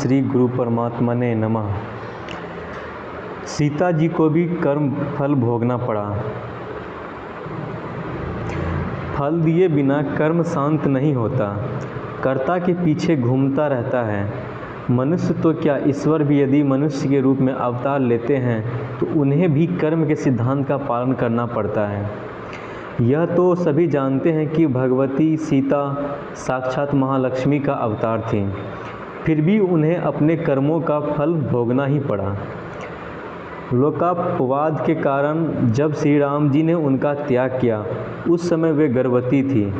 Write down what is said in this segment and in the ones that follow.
श्री गुरु परमात्मा ने नमः। सीता जी को भी कर्म फल भोगना पड़ा। फल दिए बिना कर्म शांत नहीं होता, कर्ता के पीछे घूमता रहता है। मनुष्य तो क्या, ईश्वर भी यदि मनुष्य के रूप में अवतार लेते हैं तो उन्हें भी कर्म के सिद्धांत का पालन करना पड़ता है। यह तो सभी जानते हैं कि भगवती सीता साक्षात महालक्ष्मी का अवतार थीं, फिर भी उन्हें अपने कर्मों का फल भोगना ही पड़ा। लोकापवाद के कारण जब श्री राम जी ने उनका त्याग किया, उस समय वे गर्भवती थी।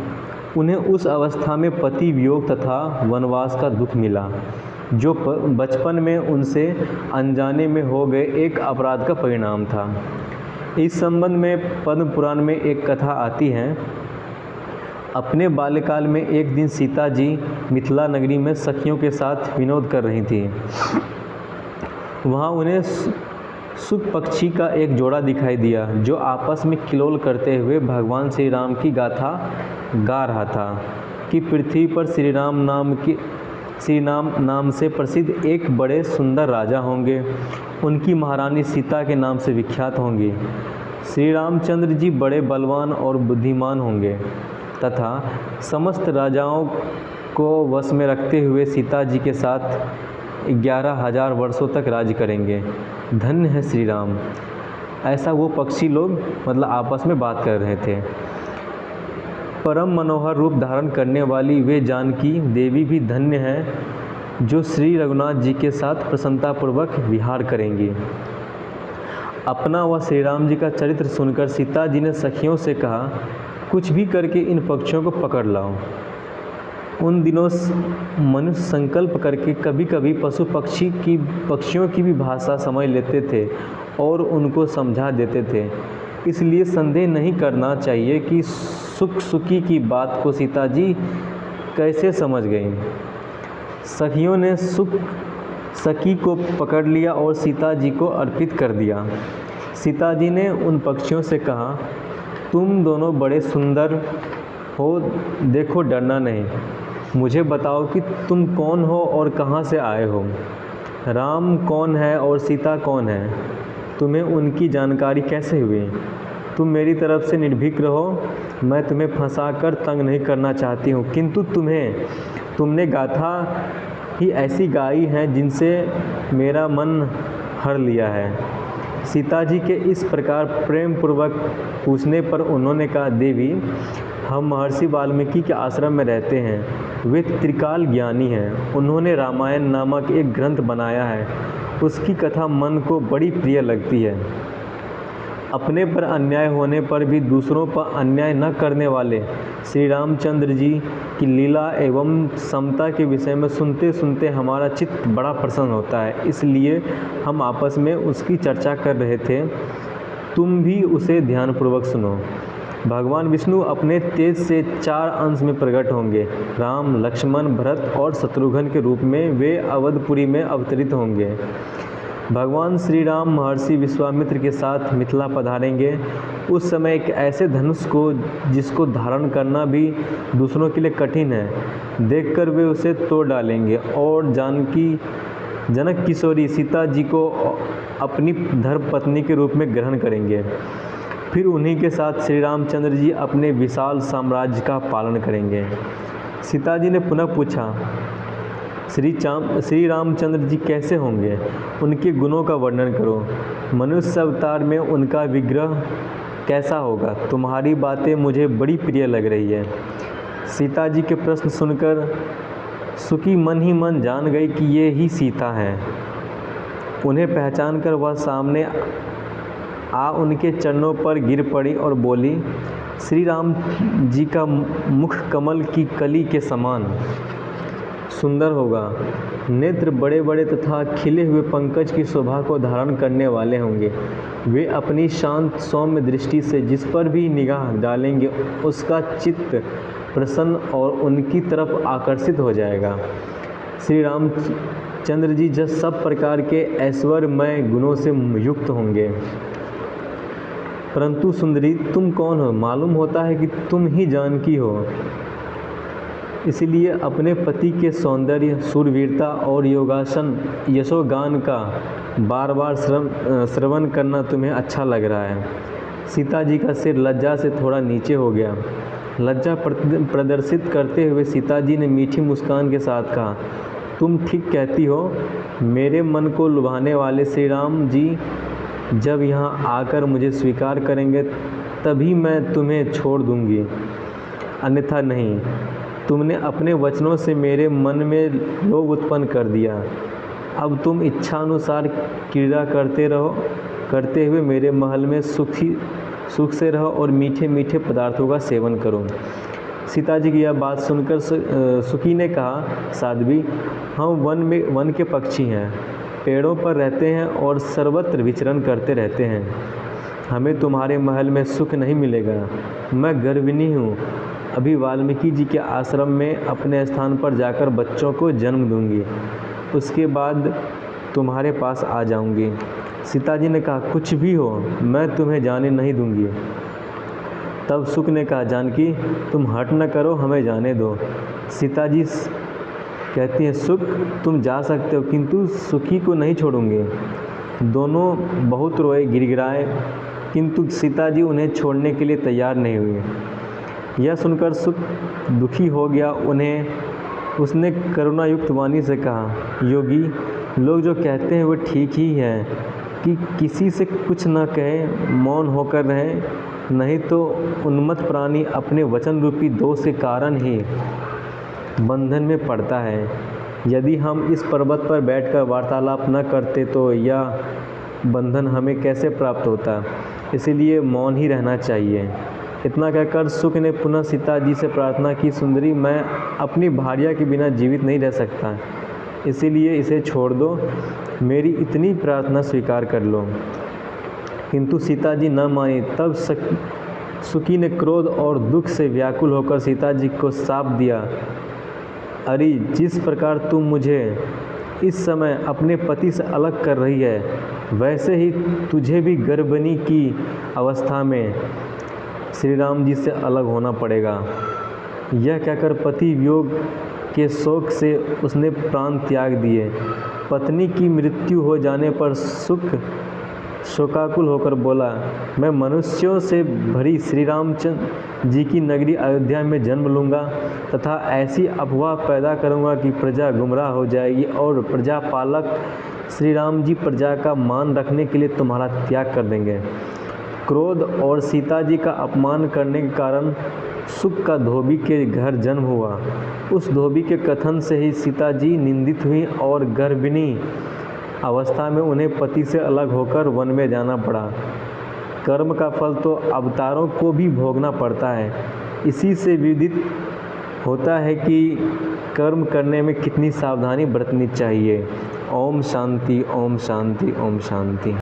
उन्हें उस अवस्था में पति वियोग तथा वनवास का दुख मिला, जो बचपन में उनसे अनजाने में हो गए एक अपराध का परिणाम था। इस संबंध में पद्म पुराण में एक कथा आती है। अपने बाल्यकाल में एक दिन सीता जी मिथिला नगरी में सखियों के साथ विनोद कर रही थी। वहाँ उन्हें सुख पक्षी का एक जोड़ा दिखाई दिया, जो आपस में किलोल करते हुए भगवान श्री राम की गाथा गा रहा था कि पृथ्वी पर श्री राम नाम से प्रसिद्ध एक बड़े सुंदर राजा होंगे, उनकी महारानी सीता के नाम से विख्यात होंगी। श्री रामचंद्र जी बड़े बलवान और बुद्धिमान होंगे तथा समस्त राजाओं को वश में रखते हुए सीता जी के साथ 11,000 वर्षों तक राज करेंगे। धन्य है श्री राम। ऐसा वो पक्षी लोग मतलब आपस में बात कर रहे थे। परम मनोहर रूप धारण करने वाली वे जानकी देवी भी धन्य हैं, जो श्री रघुनाथ जी के साथ प्रसन्नतापूर्वक विहार करेंगी। अपना व श्री राम जी का चरित्र सुनकर सीता जी ने सखियों से कहा, कुछ भी करके इन पक्षियों को पकड़ लाओ। उन दिनों मनुष्य संकल्प करके कभी कभी पशु पक्षियों की भी भाषा समझ लेते थे और उनको समझा देते थे। इसलिए संदेह नहीं करना चाहिए कि सुखी की बात को सीता जी कैसे समझ गईं। सखियों ने सखी को पकड़ लिया और सीता जी को अर्पित कर दिया। सीता जी ने उन पक्षियों से कहा, तुम दोनों बड़े सुंदर हो, देखो डरना नहीं। मुझे बताओ कि तुम कौन हो और कहाँ से आए हो। राम कौन है और सीता कौन है, तुम्हें उनकी जानकारी कैसे हुई। तुम मेरी तरफ से निर्भीक रहो, मैं तुम्हें फंसाकर तंग नहीं करना चाहती हूँ, किंतु तुमने गाथा ही ऐसी गाई है जिनसे मेरा मन हर लिया है। सीता जी के इस प्रकार प्रेम पूर्वक पूछने पर उन्होंने कहा, देवी हम महर्षि वाल्मीकि के आश्रम में रहते हैं। वे त्रिकाल ज्ञानी हैं। उन्होंने रामायण नामक एक ग्रंथ बनाया है। उसकी कथा मन को बड़ी प्रिय लगती है। अपने पर अन्याय होने पर भी दूसरों पर अन्याय न करने वाले श्री रामचंद्र जी की लीला एवं समता के विषय में सुनते सुनते हमारा चित्त बड़ा प्रसन्न होता है। इसलिए हम आपस में उसकी चर्चा कर रहे थे। तुम भी उसे ध्यानपूर्वक सुनो। भगवान विष्णु अपने तेज से 4 अंश में प्रकट होंगे। राम, लक्ष्मण, भरत और शत्रुघ्न के रूप में वे अवधपुरी में अवतरित होंगे। भगवान श्री राम महर्षि विश्वामित्र के साथ मिथिला पधारेंगे। उस समय एक ऐसे धनुष को जिसको धारण करना भी दूसरों के लिए कठिन है, देखकर वे उसे तोड़ डालेंगे और जनक किशोरी सीता जी को अपनी धर्मपत्नी के रूप में ग्रहण करेंगे। फिर उन्हीं के साथ श्री रामचंद्र जी अपने विशाल साम्राज्य का पालन करेंगे। सीता जी ने पुनः पूछा, श्री रामचंद्र जी कैसे होंगे, उनके गुणों का वर्णन करो। मनुष्य अवतार में उनका विग्रह कैसा होगा। तुम्हारी बातें मुझे बड़ी प्रिय लग रही है। सीता जी के प्रश्न सुनकर सुखी मन ही मन जान गई कि ये ही सीता हैं। उन्हें पहचानकर वह सामने आ उनके चरणों पर गिर पड़ी और बोली, श्री राम जी का मुख कमल की कली के समान सुंदर होगा। नेत्र बड़े बड़े तथा खिले हुए पंकज की शोभा को धारण करने वाले होंगे। वे अपनी शांत सौम्य दृष्टि से जिस पर भी निगाह डालेंगे उसका चित्त प्रसन्न और उनकी तरफ आकर्षित हो जाएगा। श्री रामचंद्र जी जब सब प्रकार के ऐश्वर्यमय गुणों से युक्त होंगे। परंतु सुंदरी तुम कौन हो। मालूम होता है कि तुम ही जानकी हो। इसलिए अपने पति के सौंदर्य, शूरवीरता और योगासन यशोगान का बार बार श्रवण करना तुम्हें अच्छा लग रहा है। सीता जी का सिर लज्जा से थोड़ा नीचे हो गया। लज्जा प्रदर्शित करते हुए सीता जी ने मीठी मुस्कान के साथ कहा, तुम ठीक कहती हो। मेरे मन को लुभाने वाले श्री राम जी जब यहाँ आकर मुझे स्वीकार करेंगे तभी मैं तुम्हें छोड़ दूंगी, अन्यथा नहीं। तुमने अपने वचनों से मेरे मन में लोभ उत्पन्न कर दिया। अब तुम इच्छानुसार क्रीड़ा करते हुए मेरे महल में सुख से रहो और मीठे मीठे पदार्थों का सेवन करो। सीता जी की यह बात सुनकर सुकी ने कहा, साध्वी, हम वन के पक्षी हैं, पेड़ों पर रहते हैं और सर्वत्र विचरण करते रहते हैं। हमें तुम्हारे महल में सुख नहीं मिलेगा। मैं गर्भिणी हूँ। अभी वाल्मीकि जी के आश्रम में अपने स्थान पर जाकर बच्चों को जन्म दूंगी, उसके बाद तुम्हारे पास आ जाऊंगी। सीता जी ने कहा, कुछ भी हो, मैं तुम्हें जाने नहीं दूंगी। तब सुक ने कहा, जानकी, तुम हट न करो, हमें जाने दो। सीता जी कहती हैं, सुक, तुम जा सकते हो, किंतु सुखी को नहीं छोड़ूंगी। दोनों बहुत रोए, गिड़गिड़ाए, किंतु सीता जी उन्हें छोड़ने के लिए तैयार नहीं हुई। यह सुनकर सुक दुखी हो गया। उसने करुणायुक्त वाणी से कहा, योगी, लोग जो कहते हैं वो ठीक ही है कि किसी से कुछ न कहे, मौन होकर रहें, नहीं तो उन्मत्त प्राणी अपने वचन रूपी दोष के कारण ही बंधन में पड़ता है। यदि हम इस पर्वत पर बैठकर वार्तालाप न करते तो यह बंधन हमें कैसे प्राप्त होता। इसीलिए मौन ही रहना चाहिए। इतना कहकर सुक ने पुनः सीता जी से प्रार्थना की, सुंदरी, मैं अपनी भार्या के बिना जीवित नहीं रह सकता, इसीलिए इसे छोड़ दो, मेरी इतनी प्रार्थना स्वीकार कर लो। किंतु सीता जी न मानी। तब सुकी ने क्रोध और दुख से व्याकुल होकर सीता जी को शाप दिया, अरे, जिस प्रकार तुम मुझे इस समय अपने पति से अलग कर रही है, वैसे ही तुझे भी गर्भिणी की अवस्था में श्री राम जी से अलग होना पड़ेगा। यह कहकर पति वियोग के शोक से उसने प्राण त्याग दिए। पत्नी की मृत्यु हो जाने पर सुक शोकाकुल होकर बोला, मैं मनुष्यों से भरी श्री रामचंद्र जी की नगरी अयोध्या में जन्म लूँगा तथा ऐसी अफवाह पैदा करूँगा कि प्रजा गुमराह हो जाएगी और प्रजा पालक श्री राम जी प्रजा का मान रखने के लिए तुम्हारा त्याग कर देंगे। क्रोध और सीता जी का अपमान करने के कारण सुक का धोबी के घर जन्म हुआ। उस धोबी के कथन से ही सीता जी निंदित हुई और गर्भिणी अवस्था में उन्हें पति से अलग होकर वन में जाना पड़ा। कर्म का फल तो अवतारों को भी भोगना पड़ता है। इसी से विदित होता है कि कर्म करने में कितनी सावधानी बरतनी चाहिए। ओम शांति, ओम शांति, ओम शांति।